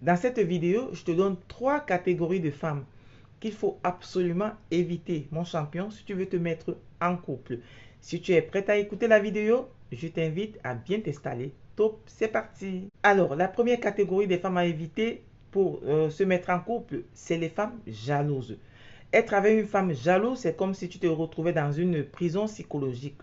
Dans cette vidéo, je te donne 3 catégories de femmes qu'il faut absolument éviter, mon champion, si tu veux te mettre en couple. Si tu es prête à écouter la vidéo, je t'invite à bien t'installer. Top, c'est parti. Alors, la première catégorie des femmes à éviter pour se mettre en couple, c'est les femmes jalouses. Être avec une femme jalouse, c'est comme si tu te retrouvais dans une prison psychologique.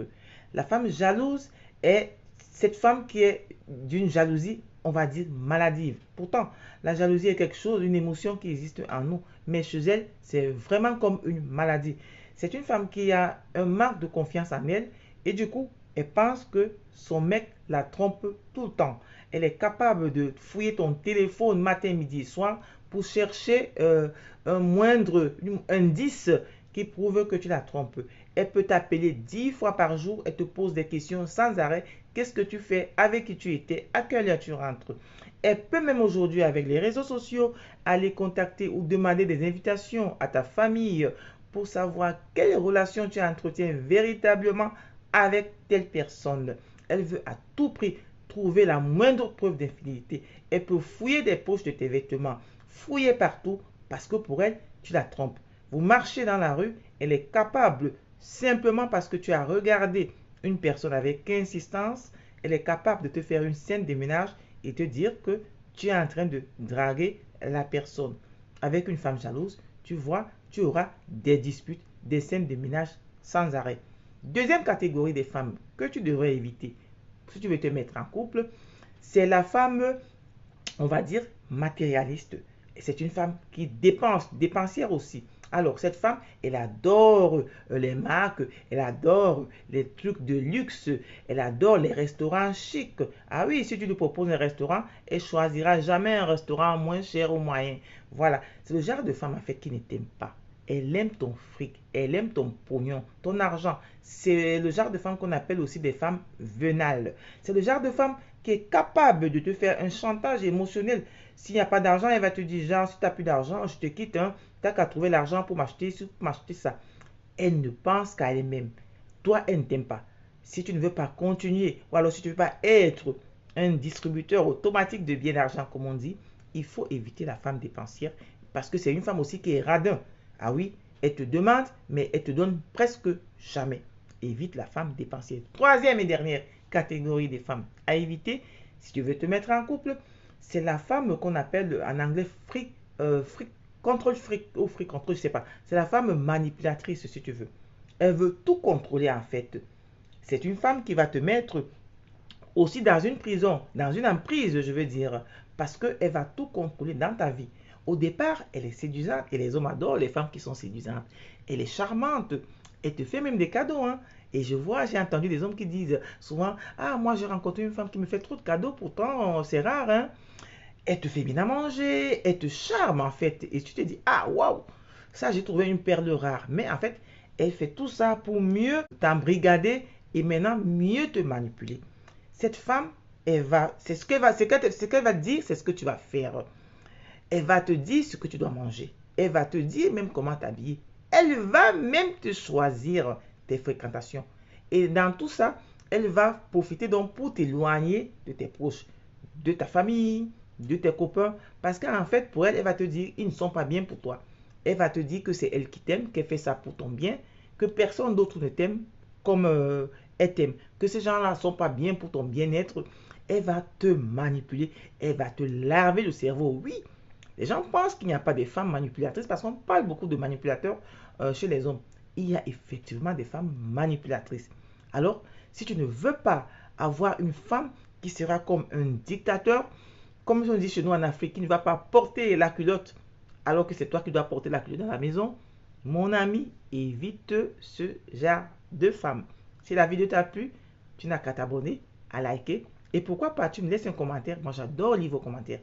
La femme jalouse est cette femme qui est d'une jalousie, on va dire, maladive. Pourtant, la jalousie est quelque chose, une émotion qui existe en nous. Mais chez elle, c'est vraiment comme une maladie. C'est une femme qui a un manque de confiance en elle et du coup, elle pense que son mec la trompe tout le temps. Elle est capable de fouiller ton téléphone matin, midi et soir pour chercher un moindre indice qui prouve que tu la trompes. Elle peut t'appeler 10 fois par jour et te pose des questions sans arrêt. Qu'est-ce que tu fais? Avec qui tu étais? À quelle heure tu rentres? Elle peut même aujourd'hui, avec les réseaux sociaux, aller contacter ou demander des invitations à ta famille pour savoir quelle relation tu entretiens véritablement avec telle personne. Elle veut à tout prix trouver la moindre preuve d'infidélité. Elle peut fouiller des poches de tes vêtements, fouiller partout parce que pour elle, tu la trompes. Vous marchez dans la rue, elle est capable, simplement parce que tu as regardé une personne avec insistance, elle est capable de te faire une scène de ménage et te dire que tu es en train de draguer la personne. Avec une femme jalouse, tu vois, tu auras des disputes, des scènes de ménage sans arrêt. Deuxième catégorie des femmes que tu devrais éviter si tu veux te mettre en couple, c'est la femme, on va dire, matérialiste. C'est une femme qui dépense, dépensière aussi. Alors, cette femme, elle adore les marques, elle adore les trucs de luxe, elle adore les restaurants chics. Ah oui, si tu lui proposes un restaurant, elle choisira jamais un restaurant moins cher ou moyen. Voilà, c'est le genre de femme en fait qui ne t'aime pas. Elle aime ton fric, elle aime ton pognon, ton argent. C'est le genre de femme qu'on appelle aussi des femmes venales. C'est le genre de femme qui est capable de te faire un chantage émotionnel. S'il n'y a pas d'argent, elle va te dire, genre, si tu n'as plus d'argent, je te quitte, hein. Tu n'as qu'à trouver l'argent pour m'acheter ça. Elle ne pense qu'à elle-même. Toi, elle ne t'aime pas. Si tu ne veux pas continuer, ou alors si tu ne veux pas être un distributeur automatique de biens d'argent, comme on dit, il faut éviter la femme dépensière parce que c'est une femme aussi qui est radin. Ah oui, elle te demande, mais elle te donne presque jamais. Évite la femme dépensière. Troisième et dernière catégorie des femmes à éviter, si tu veux te mettre en couple, c'est la femme qu'on appelle en anglais contrôle fric ou fric contrôle, je sais pas. C'est la femme manipulatrice, si tu veux. Elle veut tout contrôler en fait. C'est une femme qui va te mettre aussi dans une prison, dans une emprise, je veux dire, parce qu'elle va tout contrôler dans ta vie. Au départ, elle est séduisante et les hommes adorent les femmes qui sont séduisantes. Elle est charmante. Elle te fait même des cadeaux, hein. Et je vois, j'ai entendu des hommes qui disent souvent, ah, moi j'ai rencontré une femme qui me fait trop de cadeaux, pourtant c'est rare, hein. Elle te fait bien à manger, elle te charme en fait. Et tu te dis, ah, waouh, ça j'ai trouvé une perle rare. Mais en fait, elle fait tout ça pour mieux t'embrigader et maintenant mieux te manipuler. Cette femme, elle va, c'est ce qu'elle va, ce qu'elle va te dire, c'est ce que tu vas faire. Elle va te dire ce que tu dois manger. Elle va te dire même comment t'habiller. Elle va même te choisir tes fréquentations. Et dans tout ça, elle va profiter donc pour t'éloigner de tes proches, de ta famille, de tes copains. Parce qu'en fait, pour elle, elle va te dire, ils ne sont pas bien pour toi. Elle va te dire que c'est elle qui t'aime, qu'elle fait ça pour ton bien, que personne d'autre ne t'aime comme elle t'aime. Que ces gens-là ne sont pas bien pour ton bien-être. Elle va te manipuler, elle va te laver le cerveau. Oui, les gens pensent qu'il n'y a pas de femmes manipulatrices parce qu'on parle beaucoup de manipulateurs chez les hommes. Il y a effectivement des femmes manipulatrices. Alors, si tu ne veux pas avoir une femme qui sera comme un dictateur, comme on dit chez nous en Afrique, qui ne va pas porter la culotte alors que c'est toi qui dois porter la culotte dans la maison, mon ami, évite ce genre de femme. Si la vidéo t'a plu, tu n'as qu'à t'abonner, à liker et pourquoi pas tu me laisses un commentaire. Moi j'adore lire vos commentaires.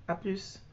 A plus.